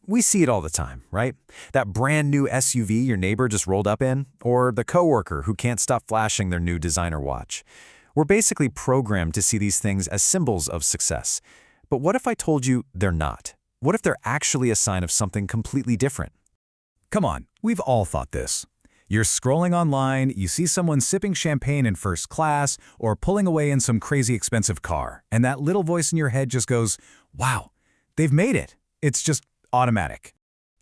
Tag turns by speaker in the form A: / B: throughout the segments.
A: We see it all the time, right? That brand new SUV your neighbor just rolled up in, or the coworker who can't stop flashing their new designer watch. We're basically programmed to see these things as symbols of success. But what if I told you they're not? What if they're actually a sign of something completely different?
B: Come on, we've all thought this. You're scrolling online, you see someone sipping champagne in first class or pulling away in some crazy expensive car, and that little voice in your head just goes, wow, they've made it. It's just automatic.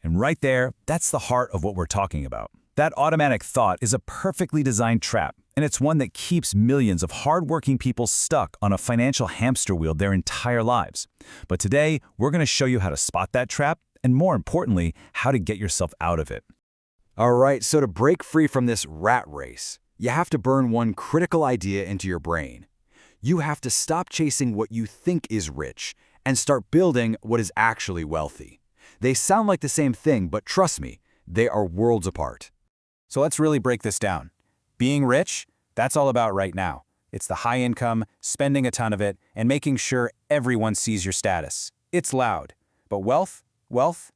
B: And right there, that's the heart of what we're talking about. That automatic thought is a perfectly designed trap, and it's one that keeps millions of hardworking people stuck on a financial hamster wheel their entire lives. But today, we're going to show you how to spot that trap, and more importantly, how to get yourself out of it.
C: All right, so to break free from this rat race, you have to burn one critical idea into your brain. You have to stop chasing what you think is rich and start building what is actually wealthy. They sound like the same thing, but trust me, they are worlds apart.
B: So let's really break this down. Being rich, that's all about right now. It's the high income, spending a ton of it, and making sure everyone sees your status. It's loud. But wealth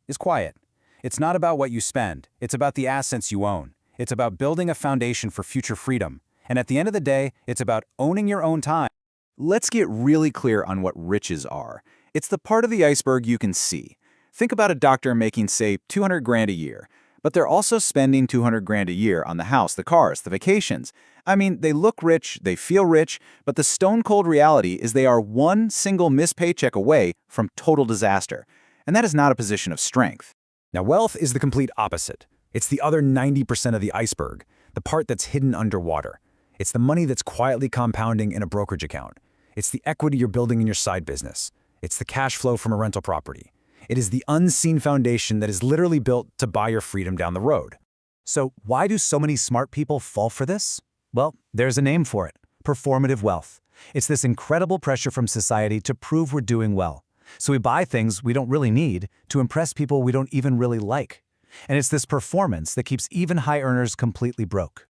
B: is quiet. It's not about what you spend. It's about the assets you own. It's about building a foundation for future freedom. And at the end of the day, it's about owning your own time.
C: Let's get really clear on what riches are. It's the part of the iceberg you can see. Think about a doctor making, say, 200 grand a year. But they're also spending 200 grand a year on the house, the cars, the vacations. I mean, they look rich, they feel rich, but the stone-cold reality is they are one single missed paycheck away from total disaster. And that is not a position of strength.
A: Now, wealth is the complete opposite. It's the other 90% of the iceberg, the part that's hidden underwater. It's the money that's quietly compounding in a brokerage account. It's the equity you're building in your side business. It's the cash flow from a rental property. It is the unseen foundation that is literally built to buy your freedom down the road.
B: So why do so many smart people fall for this? Well, there's a name for it: performative wealth. It's this incredible pressure from society to prove we're doing well. So we buy things we don't really need to impress people we don't even really like. And it's this performance that keeps even high earners completely broke.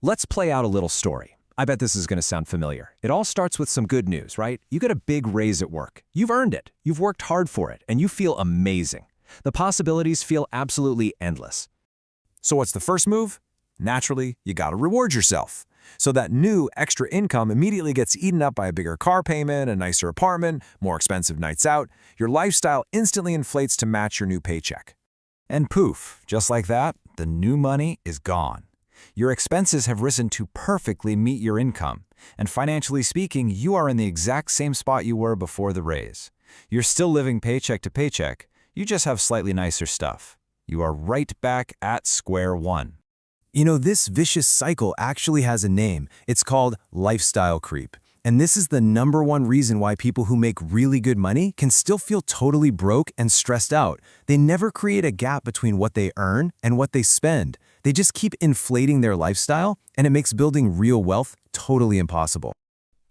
A: Let's play out a little story. I bet this is going to sound familiar. It all starts with some good news, right? You get a big raise at work. You've earned it. You've worked hard for it, and you feel amazing. The possibilities feel absolutely endless. So what's the first move? Naturally, you got to reward yourself. So that new extra income immediately gets eaten up by a bigger car payment, a nicer apartment, more expensive nights out. Your lifestyle instantly inflates to match your new paycheck. And poof, just like that, the new money is gone. Your expenses have risen to perfectly meet your income, and financially speaking, you are in the exact same spot you were before the raise. You're still living paycheck to paycheck, you just have slightly nicer stuff. You are right back at square one. This vicious cycle actually has a name. It's called lifestyle creep. And this is the #1 reason why people who make really good money can still feel totally broke and stressed out. They never create a gap between what they earn and what they spend. They just keep inflating their lifestyle, and it makes building real wealth totally impossible.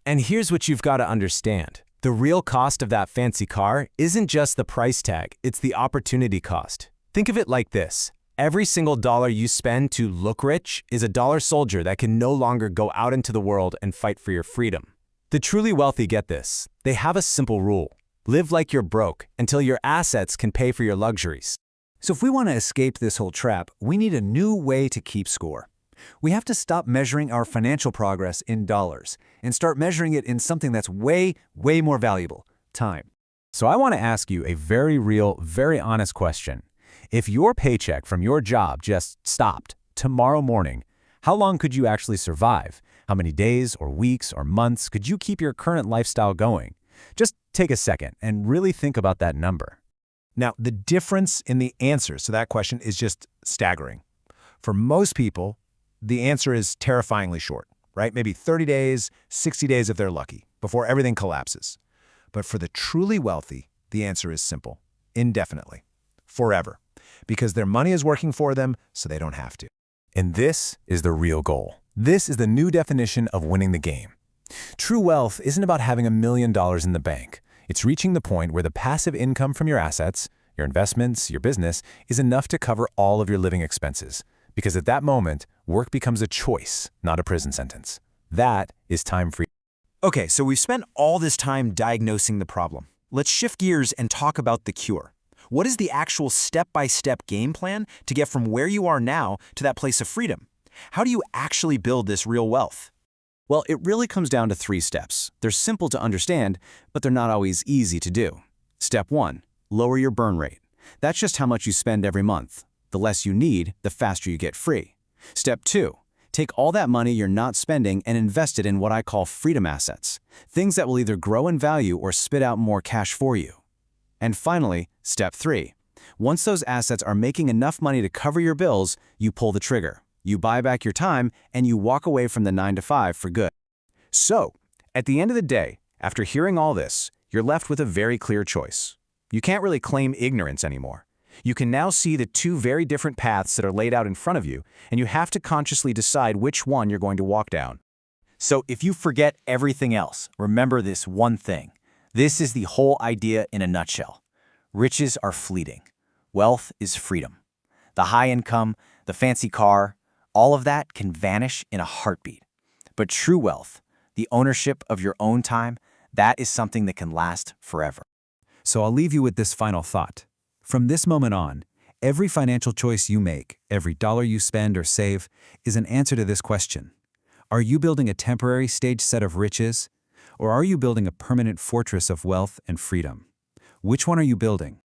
A: And here's what you've got to understand. The real cost of that fancy car isn't just the price tag, it's the opportunity cost. Think of it like this. Every single dollar you spend to look rich is a dollar soldier that can no longer go out into the world and fight for your freedom. The truly wealthy get this. They have a simple rule. Live like you're broke until your assets can pay for your luxuries.
D: So if we want to escape this whole trap, we need a new way to keep score. We have to stop measuring our financial progress in dollars and start measuring it in something that's way more valuable: time.
A: So I want to ask you a very real, very honest question. If your paycheck from your job just stopped tomorrow morning, how long could you actually survive? How many days or weeks or months could you keep your current lifestyle going? Just take a second and really think about that number. Now, the difference in the answers to that question is just staggering. For most people, the answer is terrifyingly short, right? Maybe 30 days, 60 days if they're lucky, before everything collapses. But for the truly wealthy, the answer is simple: indefinitely, forever, because their money is working for them, so they don't have to. And this is the real goal. This is the new definition of winning the game. True wealth isn't about having $1 million in the bank. It's reaching the point where the passive income from your assets, your investments, your business, is enough to cover all of your living expenses. Because at that moment, work becomes a choice, not a prison sentence. That is time free.
E: Okay, so we've spent all this time diagnosing the problem. Let's shift gears and talk about the cure. What is the actual step-by-step game plan to get from where you are now to that place of freedom? How do you actually build this real wealth?
B: Well, it really comes down to 3 steps. They're simple to understand, but they're not always easy to do. Step 1, lower your burn rate. That's just how much you spend every month. The less you need, the faster you get free. Step 2, take all that money you're not spending and invest it in what I call freedom assets, things that will either grow in value or spit out more cash for you. And finally, step 3, once those assets are making enough money to cover your bills, you pull the trigger. You buy back your time, and you walk away from the 9-to-5 for good. So, at the end of the day, after hearing all this, you're left with a very clear choice. You can't really claim ignorance anymore. You can now see the 2 very different paths that are laid out in front of you, and you have to consciously decide which one you're going to walk down.
F: So if you forget everything else, remember this one thing. This is the whole idea in a nutshell. Riches are fleeting. Wealth is freedom. The high income, the fancy car, all of that can vanish in a heartbeat. But true wealth, the ownership of your own time, that is something that can last forever.
D: So I'll leave you with this final thought. From this moment on, every financial choice you make, every dollar you spend or save, is an answer to this question. Are you building a temporary stage set of riches, or are you building a permanent fortress of wealth and freedom? Which one are you building?